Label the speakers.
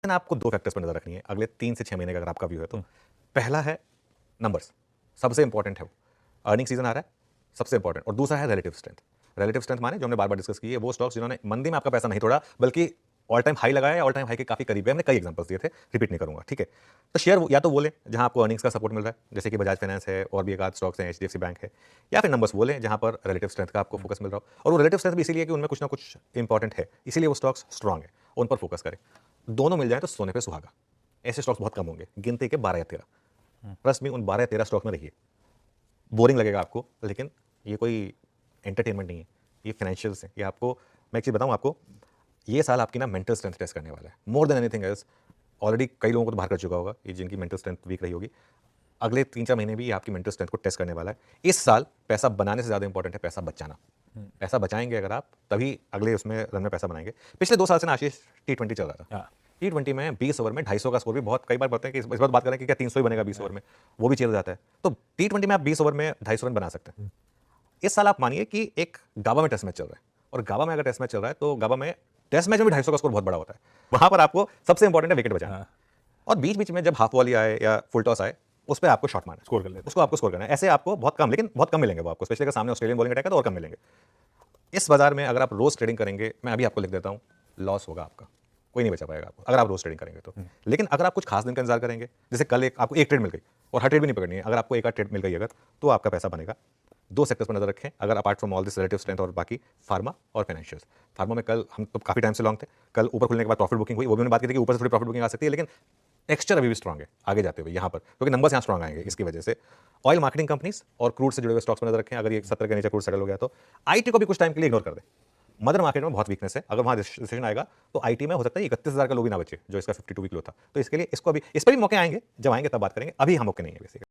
Speaker 1: लेकिन आपको दो फैक्टर्स पर नजर रखनी है अगले 3 से 6 महीने का अगर आपका व्यू है तो। पहला है नंबर्स, सबसे इंपॉर्टेंट है वो, अर्निंग सीजन आ रहा है, सबसे इंपॉर्टेंट। और दूसरा है रिलेटिव स्ट्रेंथ। रिलेटिव स्ट्रेंथ माने जो हमने बार बार डिस्कस की है, वो स्टॉक्स जिन्होंने मंदी में आपका पैसा नहीं तोड़ा बल्कि ऑल टाइम हाई लगाया, ऑल टाइम हाई के काफी करीब है। हमने कई एग्जांपल्स दिए थे, रिपीट नहीं करूंगा, ठीक है। तो शेयर या तो वो लें जहां आपको अर्निंग्स का सपोर्ट मिल रहा है, जैसे कि बजाज फाइनेंस है और भी एक आध स्टॉक्स हैं, एचडीएफसी बैंक है, या फिर नंबर्स वो लें जहां पर रिलेटिव स्ट्रेंथ का आपको फोकस मिल रहा हो। और वो रिलेटिव स्ट्रेंथ भी इसीलिए कि उनमें कुछ ना कुछ इंपॉर्टेंट है, इसीलिए वो स्टॉक्स स्ट्रांग है, उन पर फोकस करें। दोनों मिल जाए तो सोने पे सुहागा। ऐसे स्टॉक्स बहुत कम होंगे, गिनती के 12 या 13। ट्रस्ट में उन 12 या 13 स्टॉक में रहिए। बोरिंग लगेगा आपको, लेकिन ये कोई एंटरटेनमेंट नहीं है, ये फाइनेंशियल्स है। ये आपको, मैं एक चीज़ बताऊं आपको, ये साल आपकी ना मेंटल स्ट्रेंथ टेस्ट करने वाला है more than anything else. Already कई लोगों को तो बाहर कर चुका होगा ये, जिनकी मेंटल स्ट्रेंथ वीक रही होगी। अगले 3-4 महीने भी ये आपकी मेंटल स्ट्रेंथ को टेस्ट करने वाला है। इस साल पैसा बनाने से ज़्यादा इंपॉर्टेंट है पैसा बचाना। पैसा बचाएंगे अगर आप, तभी अगले उसमें रन में पैसा बनाएंगे। पिछले 2 साल से ना आशीष T20 चल रहा था। T20 में 20 ओवर में 250 का स्कोर भी बहुत, कई बार बोलते हैं कि इस बार बात करें कि क्या 300 ही बनेगा 20 ओवर में, वो भी चल जाता है। तो T20 में आप 20 ओवर में 250 रन बना सकते हैं। इस साल आप मानिए कि एक गाबा में टेस्ट मैच चल रहा है, और गाबा में अगर टेस्ट मैच चल रहा है तो गाबा में टेस्ट मैच में भी 250 का स्कोर बहुत बड़ा होता है। वहां पर आपको सबसे इंपॉर्टेंट है विकेट बचाना। और बीच बीच में जब हाफ वॉली आए या फुल टॉस आए, उस पर आपको शॉट मारना, स्कोर कर लेते, उसको आपको स्कोर करना है। ऐसे आपको बहुत कम, लेकिन बहुत कम मिलेंगे वो आपको, स्पेशली अगर सामने ऑस्ट्रेलियन बॉलिंग अटैक है तो और कम मिलेंगे। इस बाजार में अगर आप रोज ट्रेडिंग करेंगे, मैं अभी आपको लिख देता हूं, लॉस होगा आपका, कोई नहीं बचा पाएगा आपको अगर आप रोज ट्रेडिंग करेंगे तो। लेकिन अगर आप कुछ खास दिन का इंतजार करेंगे, जैसे कल आपको एक ट्रेड मिल गई, और हर ट्रेड भी नहीं पकड़नी है, अगर आपको एक आध ट्रेड मिल गई अगर, तो आपका पैसा बनेगा। 2 सेक्टर्स पर नजर रखें अगर, apart from all this relative strength और बाकी, फार्मा और फाइनेंशियल्स। फार्मा में कल हम तो काफी टाइम से लॉन्ग थे, कल ऊपर खुलने के बाद प्रॉफिट बुकिंग हुई, वो भी हमने बात की थी कि ऊपर से थोड़ी प्रॉफिट बुकिंग आ सकती है, लेकिन टेक्सचर अभी भी स्ट्रांग है आगे जाते हुए यहाँ पर, क्योंकि नंबर्स यहाँ स्ट्रांग आएंगे इसकी वजह से। ऑयल मार्केटिंग कंपनीज और क्रूड से जुड़े हुए स्टॉक्स पर नजर रखें, अगर ये 70 के नीचे क्रूड सेटल हो गया तो। आईटी को भी कुछ टाइम के लिए इग्नोर कर दें। मदर मार्केट में बहुत वीकनेस है, अगर वहां रिसेशन आएगा तो आईटी में हो सकता है 31,000 का लो भी ना बचे, जो इसका 52 वीक लो था। तो इसके लिए इसको अभी, इस पर भी मौके आएंगे, जब आएंगे तब बात करेंगे, अभी हम मौके नहीं है बेसिकली।